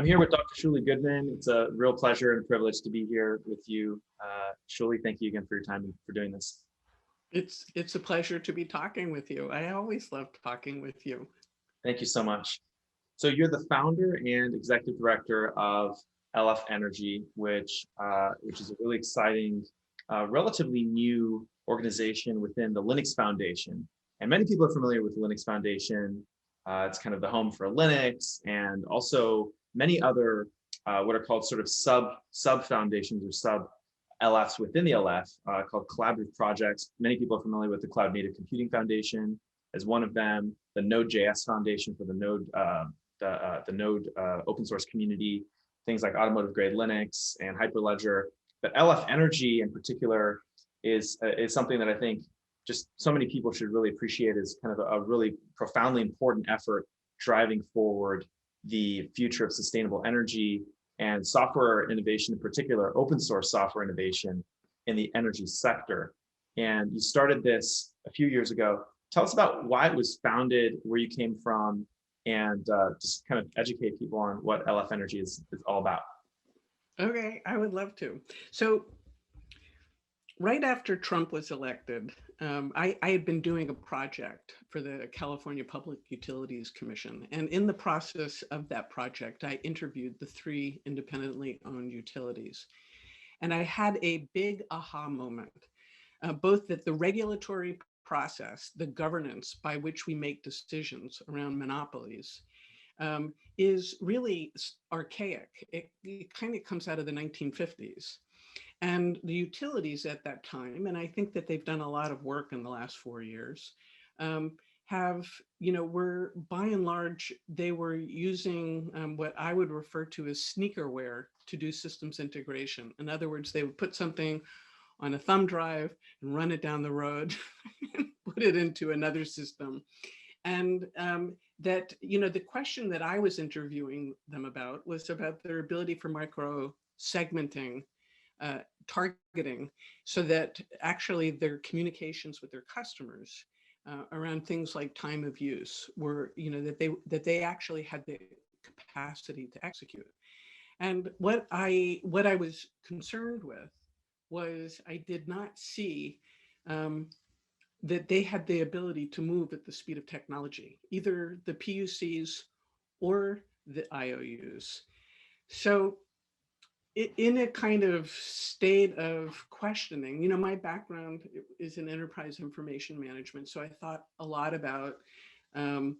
I'm here with Dr. Shuli Goodman. It's a real pleasure and privilege to be here with you. Shuli, thank you again for your time and for doing this. It's a pleasure to be talking with you. I always love talking with you. Thank you so much. So you're the founder and executive director of LF Energy, which is a really exciting, relatively new organization within the Linux Foundation. And many people are familiar with the Linux Foundation. It's kind of the home for Linux and also many other what are called sort of sub foundations or sub LFs within the LF called collaborative projects. Many people are familiar with the Cloud Native Computing Foundation as one of them, the Node.js Foundation for the Node open source community, things like automotive grade Linux and Hyperledger. But LF Energy in particular is something that I think just so many people should really appreciate as kind of a really profoundly important effort driving forward the future of sustainable energy and software innovation, in particular, open source software innovation in the energy sector. And you started this a few years ago. Tell us about why it was founded, where you came from, and just kind of educate people on what LF Energy is all about. Okay, I would love to. So right after Trump was elected, I had been doing a project for the California Public Utilities Commission. And in the process of that project, I interviewed the 3 independently owned utilities. And I had a big aha moment, both that the regulatory process, the governance by which we make decisions around monopolies, is really archaic. It kind of comes out of the 1950s. And the utilities at that time, and I think that they've done a lot of work in the last 4 years, were by and large, they were using what I would refer to as sneakerware to do systems integration. In other words, they would put something on a thumb drive and run it down the road and put it into another system. And the question that I was interviewing them about was about their ability for micro segmenting, targeting, so that actually their communications with their customers around things like time of use were, that they actually had the capacity to execute. And what I was concerned with was I did not see that they had the ability to move at the speed of technology, either the PUCs or the IOUs. So in a kind of state of questioning, my background is in enterprise information management. So I thought a lot about, I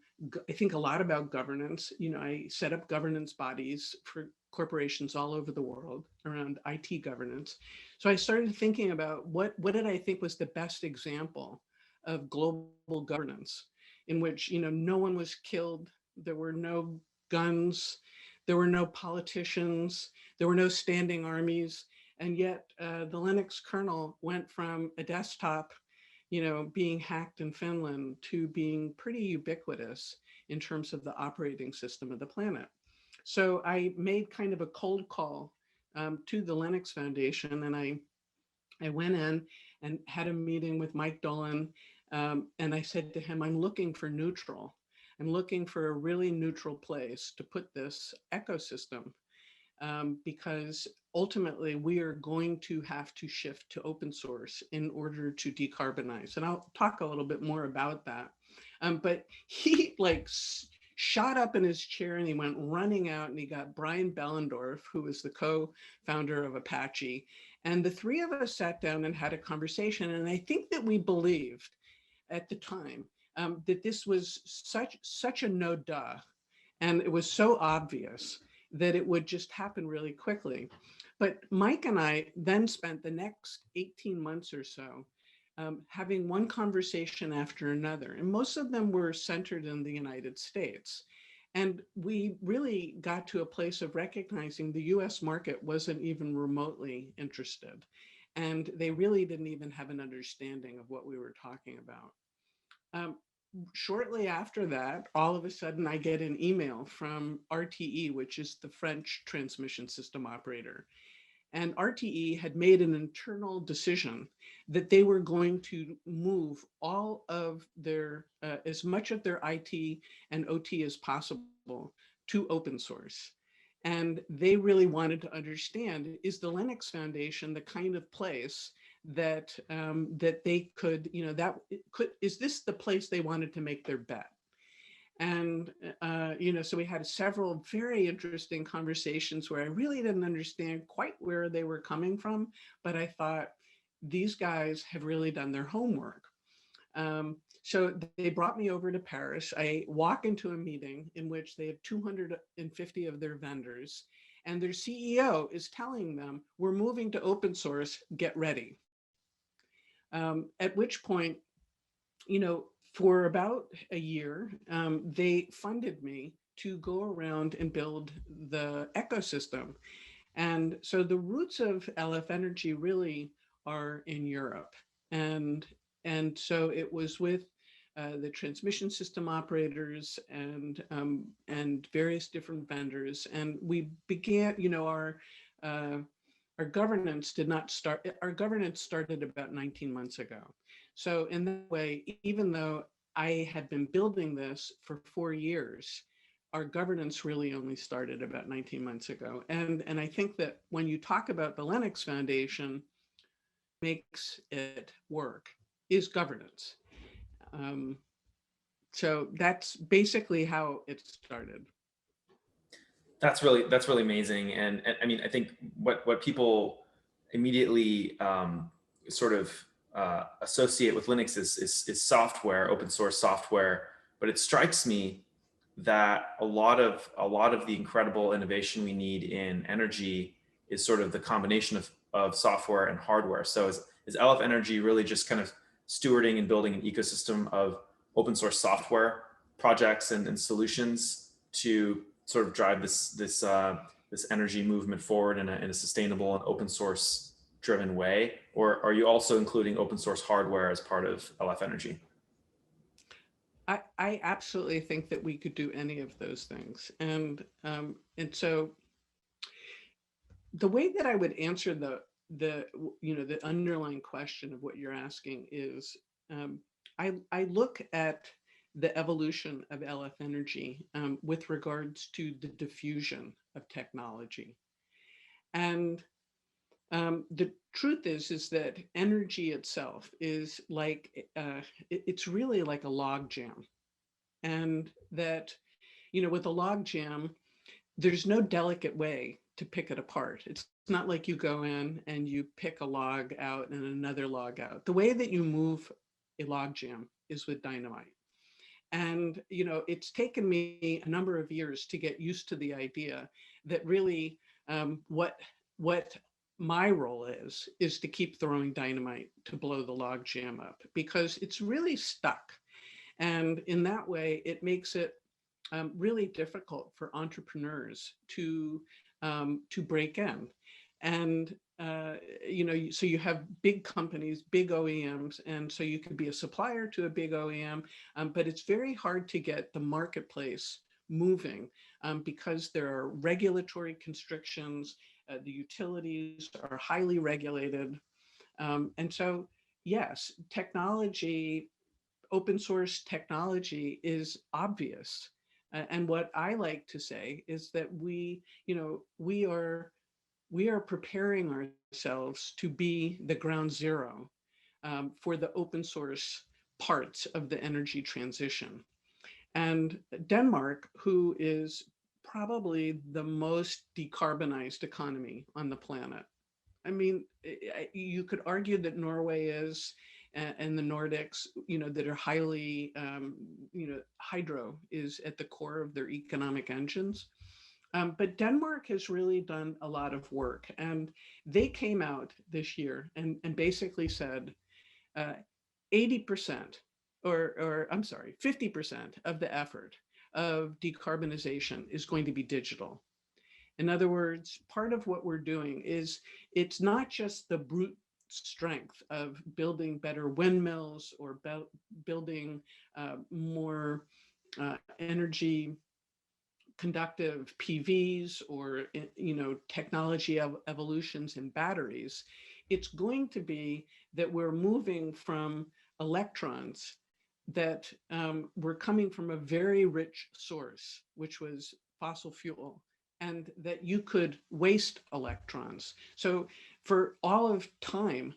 think a lot about governance. I set up governance bodies for corporations all over the world around IT governance. So I started thinking about what did I think was the best example of global governance in which, no one was killed, there were no guns, there were no politicians, there were no standing armies, and yet the Linux kernel went from a desktop, being hacked in Finland to being pretty ubiquitous in terms of the operating system of the planet. So I made kind of a cold call to the Linux Foundation, and I went in and had a meeting with Mike Dolan, and I said to him, I'm looking for neutral. I'm looking for a really neutral place to put this ecosystem, because ultimately we are going to have to shift to open source in order to decarbonize. And I'll talk a little bit more about that. But he shot up in his chair and he went running out, and he got Brian Bellendorf, who was the co-founder of Apache. And the 3 of us sat down and had a conversation. And I think that we believed at the time that this was such a no duh, and it was so obvious that it would just happen really quickly. But Mike and I then spent the next 18 months or so having one conversation after another, and most of them were centered in the United States. And we really got to a place of recognizing the US market wasn't even remotely interested, and they really didn't even have an understanding of what we were talking about. Shortly after that, all of a sudden I get an email from RTE, which is the French transmission system operator. And RTE had made an internal decision that they were going to move all of their, as much of their IT and OT as possible to open source. And they really wanted to understand, is the Linux Foundation the kind of place that that they could, that could, is this the place they wanted to make their bet? And, so we had several very interesting conversations where I really didn't understand quite where they were coming from, but I thought these guys have really done their homework. So they brought me over to Paris. I walk into a meeting in which they have 250 of their vendors, and their CEO is telling them, we're moving to open source, get ready. At which point, for about a year, they funded me to go around and build the ecosystem. And so the roots of LF Energy really are in Europe. And, and so it was with the transmission system operators and various different vendors. And we began, our governance did not start, our governance started about 19 months ago. So in that way, even though I had been building this for 4 years, our governance really only started about 19 months ago. And I think that when you talk about the Linux Foundation, makes it work is governance. Um, so that's basically how it started. That's really amazing. And I mean, I think what people immediately sort of associate with Linux is software, open source software. But it strikes me that a lot of the incredible innovation we need in energy is sort of the combination of software and hardware. So is LF Energy really just kind of stewarding and building an ecosystem of open source software projects and solutions to sort of drive this energy movement forward in a sustainable and open source driven way, or are you also including open source hardware as part of LF Energy? I absolutely think that we could do any of those things. And so the way that I would answer the underlying question of what you're asking is, I look at the evolution of LF Energy with regards to the diffusion of technology. And the truth is that energy itself is like, it's really like a log jam. And that, with a log jam, there's no delicate way to pick it apart. It's not like you go in and you pick a log out and another log out. The way that you move a log jam is with dynamite. And, it's taken me a number of years to get used to the idea that really what my role is to keep throwing dynamite to blow the log jam up, because it's really stuck. And in that way, it makes it really difficult for entrepreneurs to break in. And so you have big companies, big OEMs, and so you can be a supplier to a big OEM, but it's very hard to get the marketplace moving because there are regulatory constrictions. The utilities are highly regulated, and so yes, technology, open source technology is obvious. And what I like to say is that we are preparing ourselves to be the ground zero for the open source parts of the energy transition. And Denmark, who is probably the most decarbonized economy on the planet. I mean, you could argue that Norway is, and the Nordics, that are highly, hydro is at the core of their economic engines. But Denmark has really done a lot of work, and they came out this year and basically said 80%, or I'm sorry, 50% of the effort of decarbonization is going to be digital. In other words, part of what we're doing is, it's not just the brute strength of building better windmills or building more energy conductive PVs, or technology evolutions in batteries. It's going to be that we're moving from electrons that were coming from a very rich source, which was fossil fuel, and that you could waste electrons. So for all of time,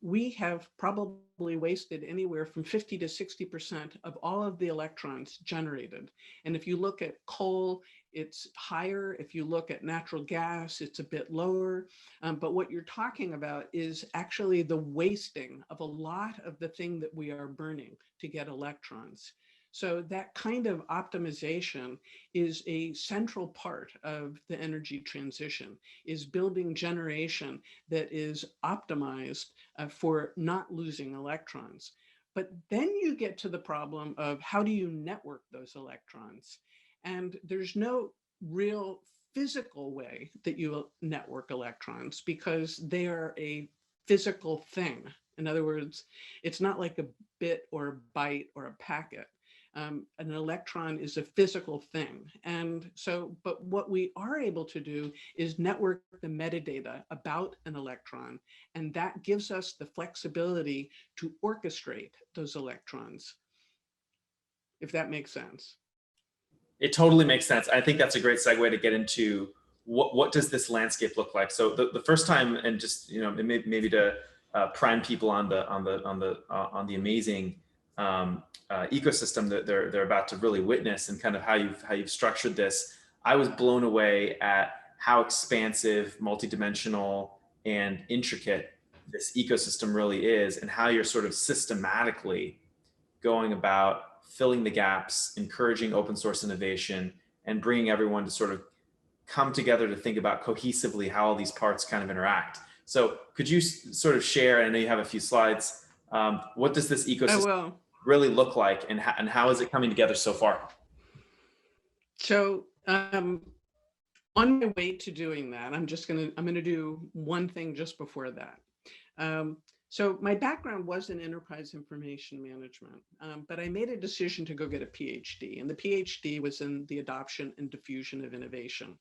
we have probably wasted anywhere from 50 to 60% of all of the electrons generated. And if you look at coal, it's higher. If you look at natural gas, it's a bit lower. But what you're talking about is actually the wasting of a lot of the thing that we are burning to get electrons. So that kind of optimization is a central part of the energy transition, is building generation that is optimized for not losing electrons. But then you get to the problem of how do you network those electrons? And there's no real physical way that you network electrons because they are a physical thing. In other words, it's not like a bit or a byte or a packet. An electron is a physical thing. And so, but what we are able to do is network the metadata about an electron, and that gives us the flexibility to orchestrate those electrons, if that makes sense. It totally makes sense. I think that's a great segue to get into what does this landscape look like. So the first time, and just maybe to prime people on the amazing ecosystem that they're about to really witness, and kind of how you've structured this. I was blown away at how expansive, multidimensional, and intricate this ecosystem really is, and how you're sort of systematically going about filling the gaps, encouraging open source innovation, and bringing everyone to sort of come together to think about cohesively how all these parts kind of interact. So could you sort of share, I know you have a few slides, what does this Oh, ecosystem well, really look like, and how is it coming together so far? so on my way to doing that, I'm going to do one thing just before that. So my background was in enterprise information management, but I made a decision to go get a PhD, and the PhD was in the adoption and diffusion of innovation.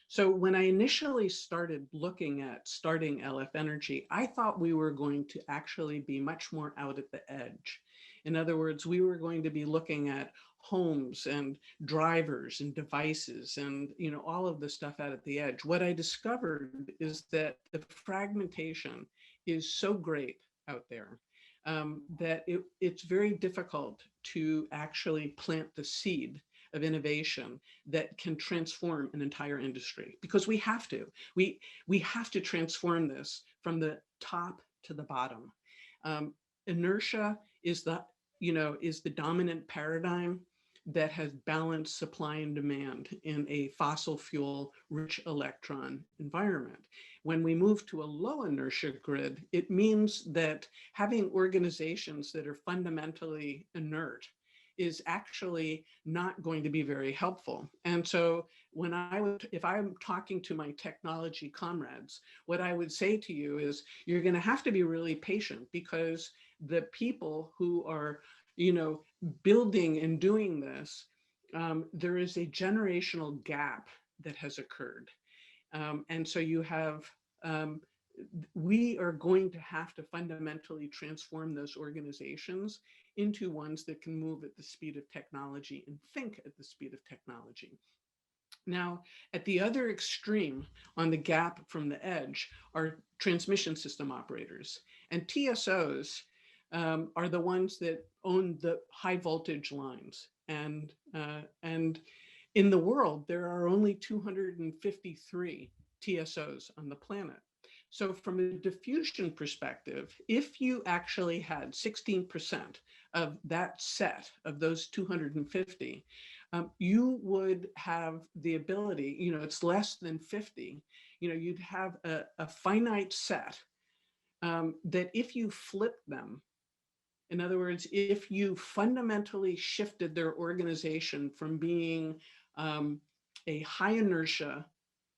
So when I initially started looking at starting LF Energy, I thought we were going to actually be much more out at the edge. In other words, we were going to be looking at homes and drivers and devices and all of the stuff out at the edge. What I discovered is that the fragmentation is so great out there that it's very difficult to actually plant the seed of innovation that can transform an entire industry, because we have to. We have to transform this from the top to the bottom. Inertia is the dominant paradigm that has balanced supply and demand in a fossil fuel rich electron environment. When we move to a low inertia grid, it means that having organizations that are fundamentally inert is actually not going to be very helpful. And so if I'm talking to my technology comrades, what I would say to you is you're going to have to be really patient, because the people who are, building and doing this, there is a generational gap that has occurred. And so we are going to have to fundamentally transform those organizations into ones that can move at the speed of technology and think at the speed of technology. Now, at the other extreme on the gap from the edge are transmission system operators. And TSOs are the ones that own the high voltage lines. And in the world, there are only 253 TSOs on the planet. So from a diffusion perspective, if you actually had 16% of that set of those 250, you would have the ability, it's less than 50, you'd have a finite set that if you flip them, in other words, if you fundamentally shifted their organization from being a high inertia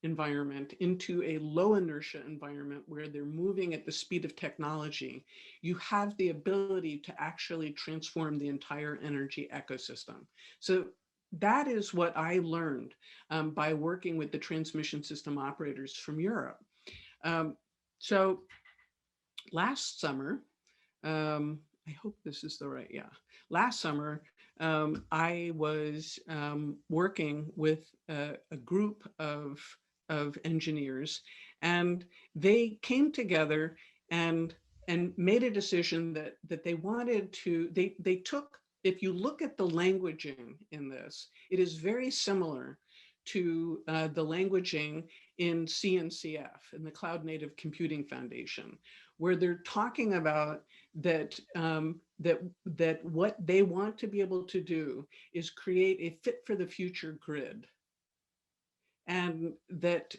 environment into a low inertia environment where they're moving at the speed of technology, you have the ability to actually transform the entire energy ecosystem. So that is what I learned by working with the transmission system operators from Europe. So last summer, I hope this is the right, yeah. Last summer, I was working with a group of engineers, and they came together and made a decision that they wanted to. They took. If you look at the languaging in this, it is very similar to the languaging in CNCF, in the Cloud Native Computing Foundation, where they're talking about that that what they want to be able to do is create a fit for the future grid, and that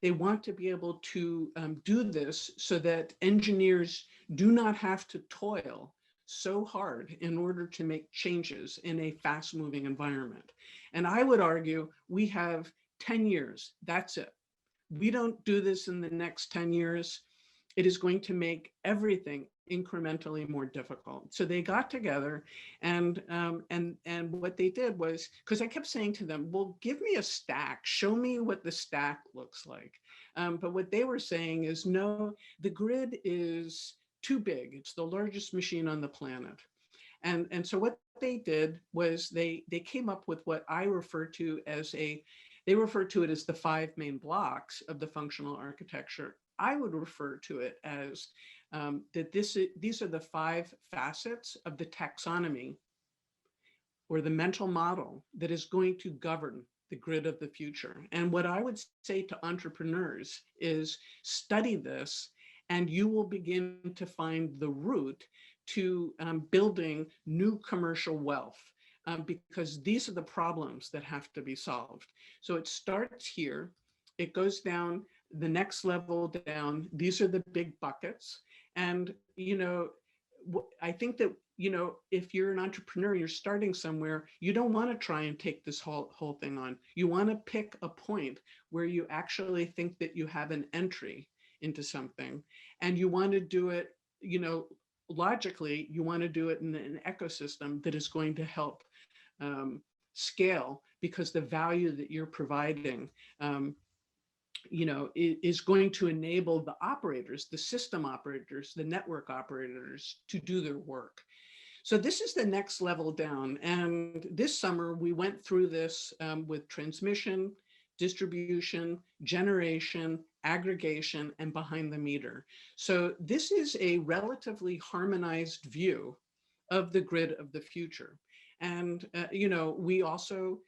they want to be able to do this so that engineers do not have to toil so hard in order to make changes in a fast moving environment. And I would argue we have 10 years, that's it. We don't do this in the next 10 years, it is going to make everything incrementally more difficult. So they got together, and what they did was, because I kept saying to them, well, give me a stack, show me what the stack looks like. But what they were saying is, no, the grid is too big. It's the largest machine on the planet. And so what they did was they came up with what I refer to as they refer to it as the 5 main blocks of the functional architecture. I would refer to it as these are the 5 facets of the taxonomy or the mental model that is going to govern the grid of the future. And what I would say to entrepreneurs is study this, and you will begin to find the route to building new commercial wealth, because these are the problems that have to be solved. So it starts here, it goes down the next level down. These are the big buckets. And, I think that, if you're an entrepreneur, you're starting somewhere, you don't want to try and take this whole thing on. You want to pick a point where you actually think that you have an entry into something, and you want to do it, logically, you want to do it in an ecosystem that is going to help scale, because the value that you're providing is going to enable the operators, the system operators, the network operators to do their work. So this is the next level down. And this summer, we went through this with transmission, distribution, generation, aggregation, and behind the meter. So this is a relatively harmonized view of the grid of the future. And, we also,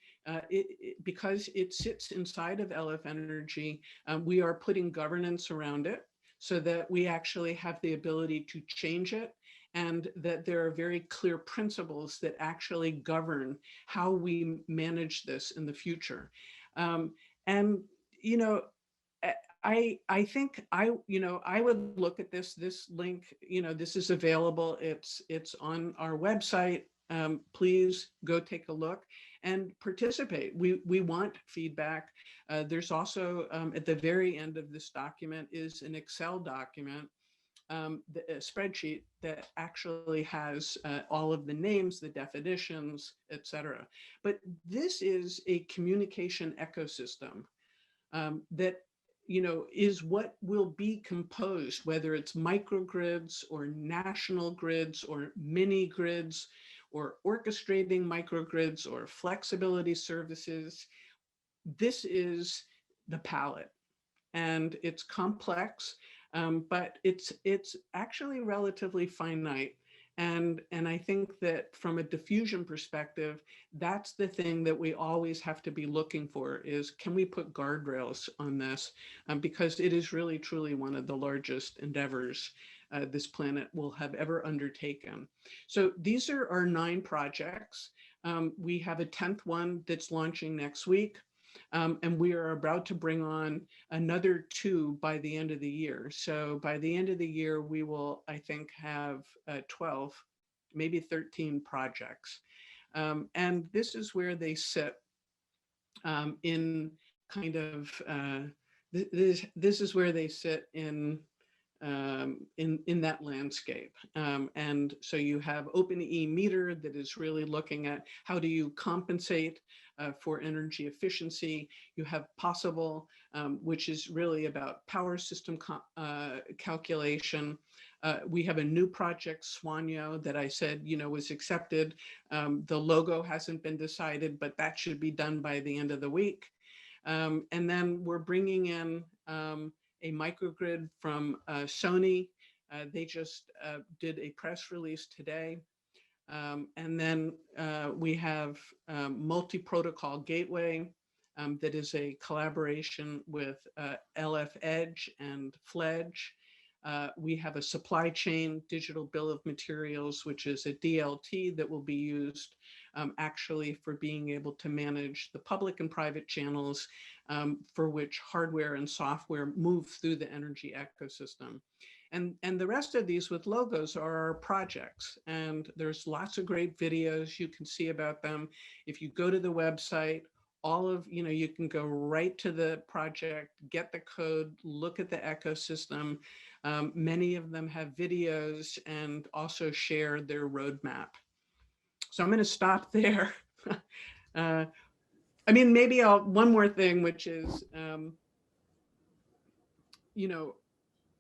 because it sits inside of LF Energy, we are putting governance around it so that we actually have the ability to change it, and that there are very clear principles that actually govern how we manage this in the future. And, I think I would look at this link, this is available. It's on our website. Please go take a look and participate. We want feedback. There's also at the very end of this document is an Excel document, a spreadsheet that actually has all of the names, the definitions, etc. But this is a communication ecosystem that is what will be composed, whether it's microgrids or national grids or mini grids or orchestrating microgrids or flexibility services. This is the palette, and it's complex, but it's actually relatively finite. And I think that from a diffusion perspective, that's the thing that we always have to be looking for is, can we put guardrails on this? Because it is really, truly one of the largest endeavors this planet will have ever undertaken. So these are our 9 projects. We have a 10th one that's launching next week. And we are about to bring on another 2 by the end of the year. So by the end of the year, we will, I think, have 12, maybe 13 projects. And this is where they sit in kind of, this is where they sit in that landscape. And so you have OpenE meter that is really looking at how do you compensate for energy efficiency. You have Possible, which is really about power system calculation. We have a new project, Swanyo, that I said, was accepted. The logo hasn't been decided, but that should be done by the end of the week. And then we're bringing in a microgrid from Sony. They just did a press release today. And then we have multi-protocol gateway that is a collaboration with LF Edge and Fledge. We have a supply chain digital bill of materials, which is a DLT that will be used actually for being able to manage the public and private channels for which hardware and software move through the energy ecosystem. And the rest of these with logos are our projects. And there's lots of great videos you can see about them. If you go to the website, you can go right to the project, get the code, look at the ecosystem. Many of them have videos and also share their roadmap. So I'm going to stop there. Maybe one more thing, which is,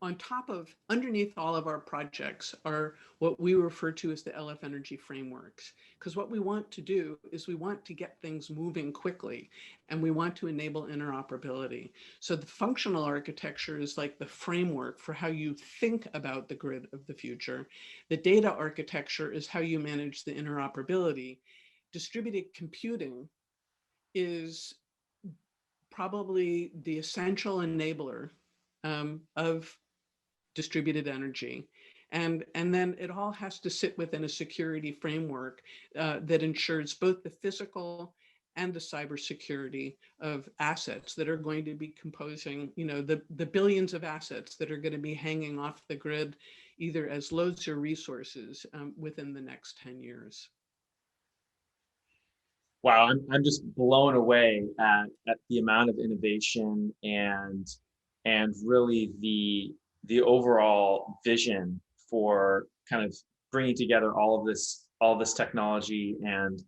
on top of, underneath all of our projects are what we refer to as the LF Energy frameworks. Because what we want to do is we want to get things moving quickly and we want to enable interoperability. So the functional architecture is like the framework for how you think about the grid of the future. The data architecture is how you manage the interoperability. Distributed computing is probably the essential enabler of distributed energy. And then it all has to sit within a security framework that ensures both the physical and the cybersecurity of assets that are going to be composing, the billions of assets that are going to be hanging off the grid, either as loads or resources within the next 10 years. Wow, I'm just blown away at the amount of innovation and really the overall vision for kind of bringing together all of this technology and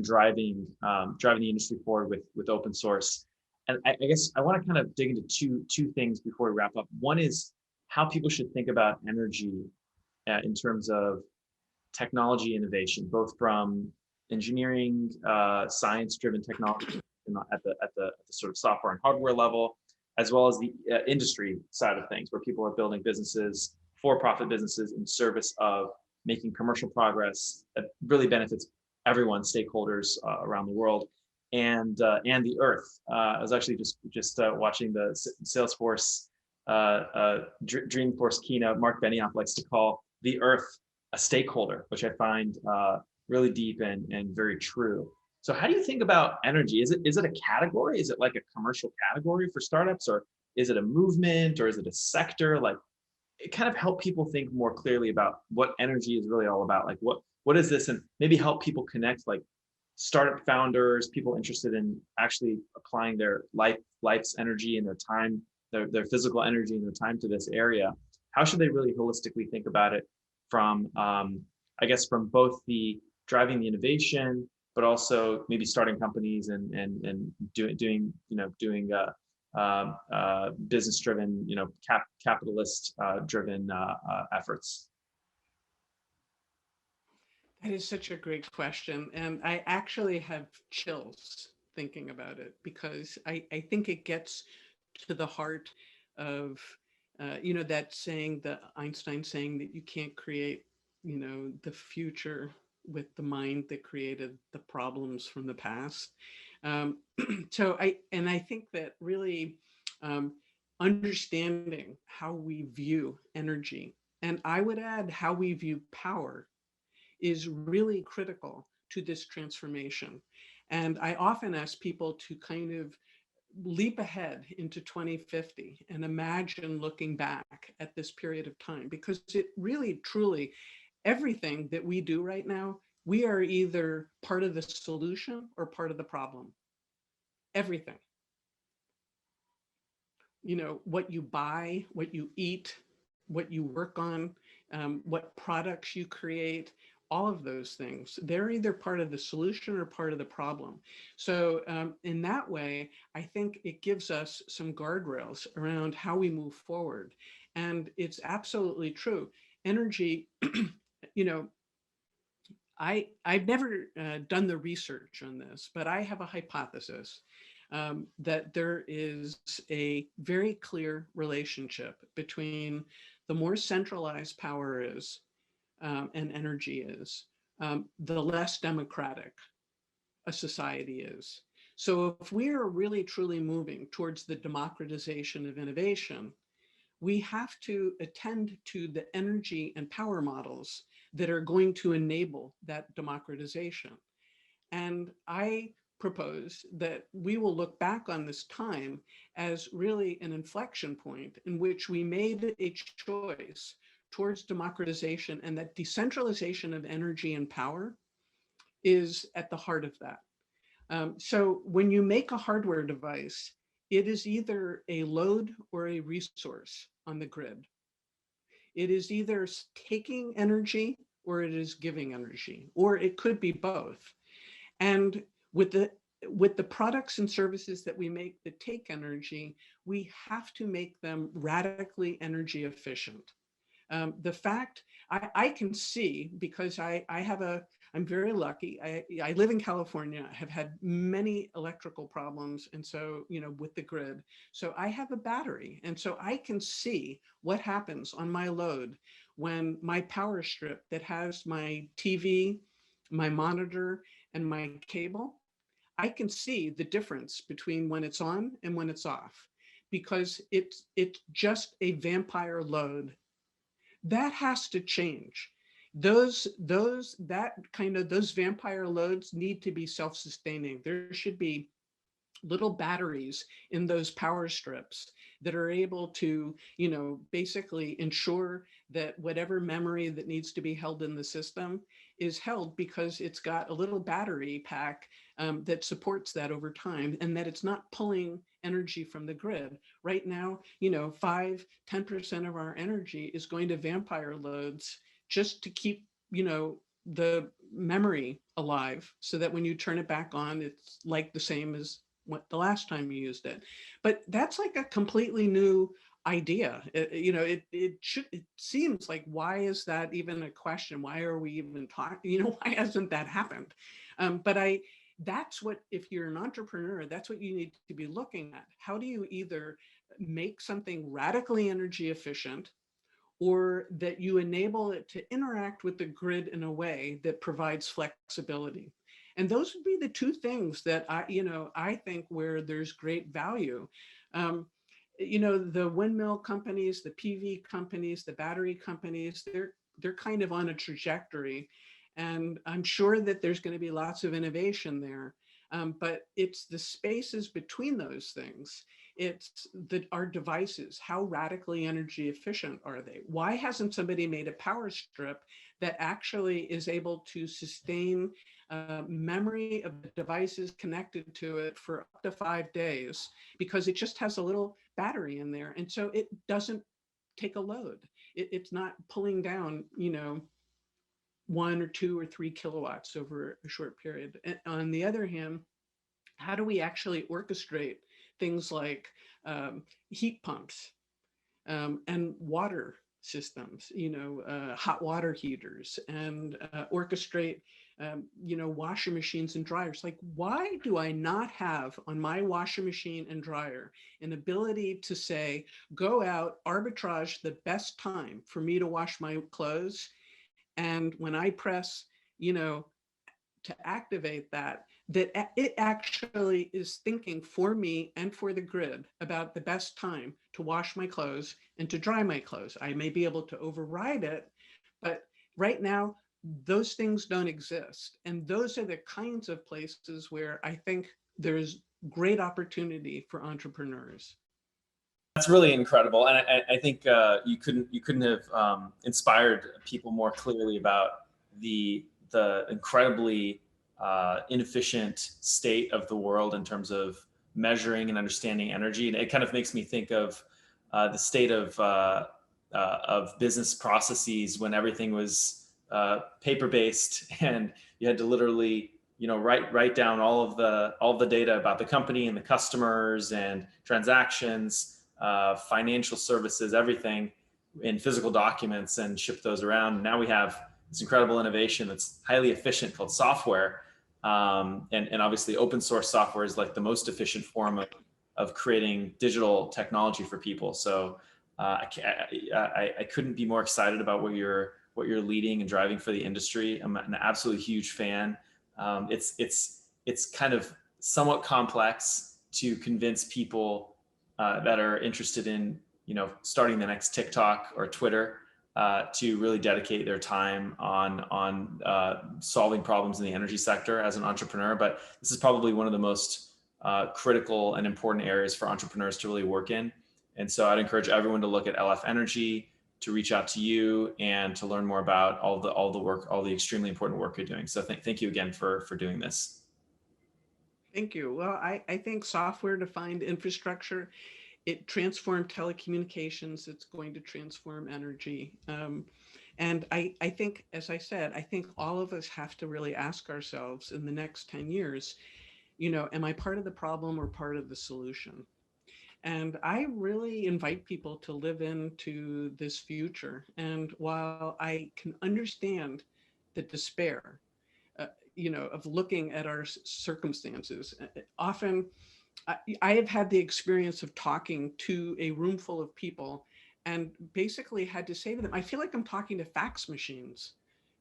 driving the industry forward with open source. And I guess I want to kind of dig into two things before we wrap up. One is how people should think about energy in terms of technology innovation, both from engineering, science-driven technology at the sort of software and hardware level, as well as the industry side of things, where people are building businesses, for-profit businesses, in service of making commercial progress that really benefits everyone, stakeholders around the world, and the Earth. I was actually just watching the Salesforce Dreamforce keynote. Mark Benioff likes to call the Earth a stakeholder, which I find really deep and very true. So how do you think about energy? Is it a category? Is it like a commercial category for startups, or is it a movement, or is it a sector? Like, it kind of help people think more clearly about what energy is really all about. Like what is this, and maybe help people connect, like startup founders, people interested in actually applying their life's energy and their time, their physical energy and their time to this area. How should they really holistically think about it from, I guess, from both the driving the innovation, but also maybe starting companies and doing business driven, capitalist driven efforts? That is such a great question. And I actually have chills thinking about it because I think it gets to the heart of, that saying, the Einstein saying that you can't create, the future with the mind that created the problems from the past. Um, I think that really understanding how we view energy, and I would add how we view power, is really critical to this transformation. And I often ask people to kind of leap ahead into 2050 and imagine looking back at this period of time, because it really, truly, everything that we do right now, we are either part of the solution or part of the problem. Everything. What you buy, what you eat, what you work on, what products you create, all of those things, they're either part of the solution or part of the problem. So in that way, I think it gives us some guardrails around how we move forward. And it's absolutely true. Energy, you know, I've never done the research on this, but I have a hypothesis that there is a very clear relationship between the more centralized power is and energy is, the less democratic a society is. So if we are really truly moving towards the democratization of innovation, we have to attend to the energy and power models that are going to enable that democratization. And I propose that we will look back on this time as really an inflection point in which we made a choice towards democratization, and that decentralization of energy and power is at the heart of that. So when you make a hardware device, it is either a load or a resource on the grid. It is either taking energy or it is giving energy, or it could be both. And with the products and services that we make that take energy, we have to make them radically energy efficient. The fact I can see, because I'm very lucky. I live in California. I have had many electrical problems. And so, with the grid, so I have a battery. And so I can see what happens on my load when my power strip that has my TV, my monitor, and my cable, I can see the difference between when it's on and when it's off, because it's just a vampire load that has to change. Those vampire loads need to be self-sustaining. There should be little batteries in those power strips that are able to, basically ensure that whatever memory that needs to be held in the system is held, because it's got a little battery pack that supports that over time, and that it's not pulling energy from the grid. Right now, 5-10% of our energy is going to vampire loads just to keep, the memory alive, so that when you turn it back on, it's like the same as what the last time you used it. But that's like a completely new idea. It seems like, why is that even a question? Why are we even talking? Why hasn't that happened? But that's what, if you're an entrepreneur, that's what you need to be looking at. How do you either make something radically energy efficient, or that you enable it to interact with the grid in a way that provides flexibility? And those would be the two things that I think where there's great value. The windmill companies, the PV companies, the battery companies, they're kind of on a trajectory, and I'm sure that there's going to be lots of innovation there. But it's the spaces between those things. It's our devices. How radically energy efficient are they? Why hasn't somebody made a power strip that actually is able to sustain memory of the devices connected to it for up to 5 days, because it just has a little battery in there, and so it doesn't take a load. It's not pulling down 1 or 2 or 3 kilowatts over a short period. And on the other hand, how do we actually orchestrate things like heat pumps and water systems, hot water heaters, and orchestrate, washing machines and dryers? Like, why do I not have on my washing machine and dryer an ability to say, go out, arbitrage the best time for me to wash my clothes, and when I press, to activate that it actually is thinking for me and for the grid about the best time to wash my clothes and to dry my clothes? I may be able to override it, but right now, those things don't exist. And those are the kinds of places where I think there's great opportunity for entrepreneurs. That's really incredible, and I think you couldn't have inspired people more clearly about the incredibly inefficient state of the world in terms of measuring and understanding energy. And it kind of makes me think of the state of business processes when everything was paper based, and you had to literally write down all of the data about the company and the customers and transactions, financial services, everything. in physical documents and ship those around. Now we have this incredible innovation that's highly efficient called software. And obviously open source software is like the most efficient form of creating digital technology for people. So I couldn't be more excited about what you're leading and driving for the industry. I'm an absolutely huge fan. It's kind of somewhat complex to convince people that are interested in starting the next TikTok or Twitter to really dedicate their time on solving problems in the energy sector as an entrepreneur. But this is probably one of the most critical and important areas for entrepreneurs to really work in. And so I'd encourage everyone to look at LF Energy, to reach out to you, and to learn more about all the work, all the extremely important work you're doing. So thank you again for doing this. Thank you. Well, I think software-defined infrastructure, it transformed telecommunications. It's going to transform energy. And I think, as I said, I think all of us have to really ask ourselves in the next 10 years, am I part of the problem or part of the solution? And I really invite people to live into this future. And while I can understand the despair, of looking at our circumstances, often I have had the experience of talking to a room full of people and basically had to say to them, I feel like I'm talking to fax machines.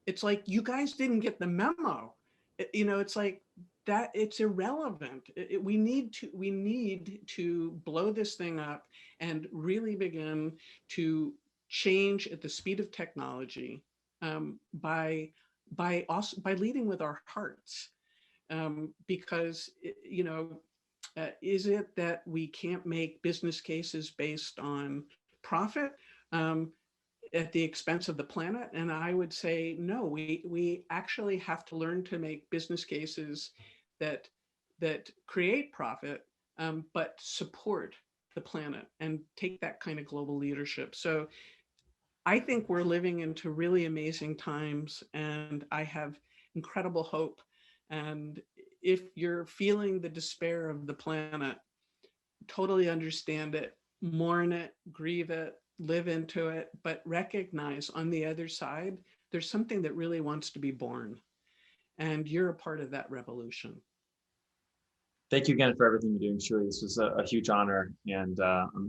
It's like, you guys didn't get the memo. It's like that, it's irrelevant. We need to blow this thing up and really begin to change at the speed of technology, by leading with our hearts. Because, is it that we can't make business cases based on profit at the expense of the planet? And I would say, no, we actually have to learn to make business cases that create profit, but support the planet and take that kind of global leadership. So I think we're living into really amazing times, and I have incredible hope. And if you're feeling the despair of the planet, totally understand it, mourn it, grieve it, live into it, but recognize on the other side, there's something that really wants to be born. And you're a part of that revolution. Thank you again for everything you're doing, Shuli. This was a huge honor, and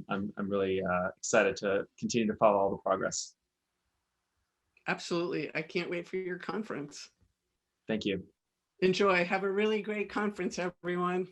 I'm really excited to continue to follow all the progress. Absolutely. I can't wait for your conference. Thank you. Enjoy. Have a really great conference, everyone.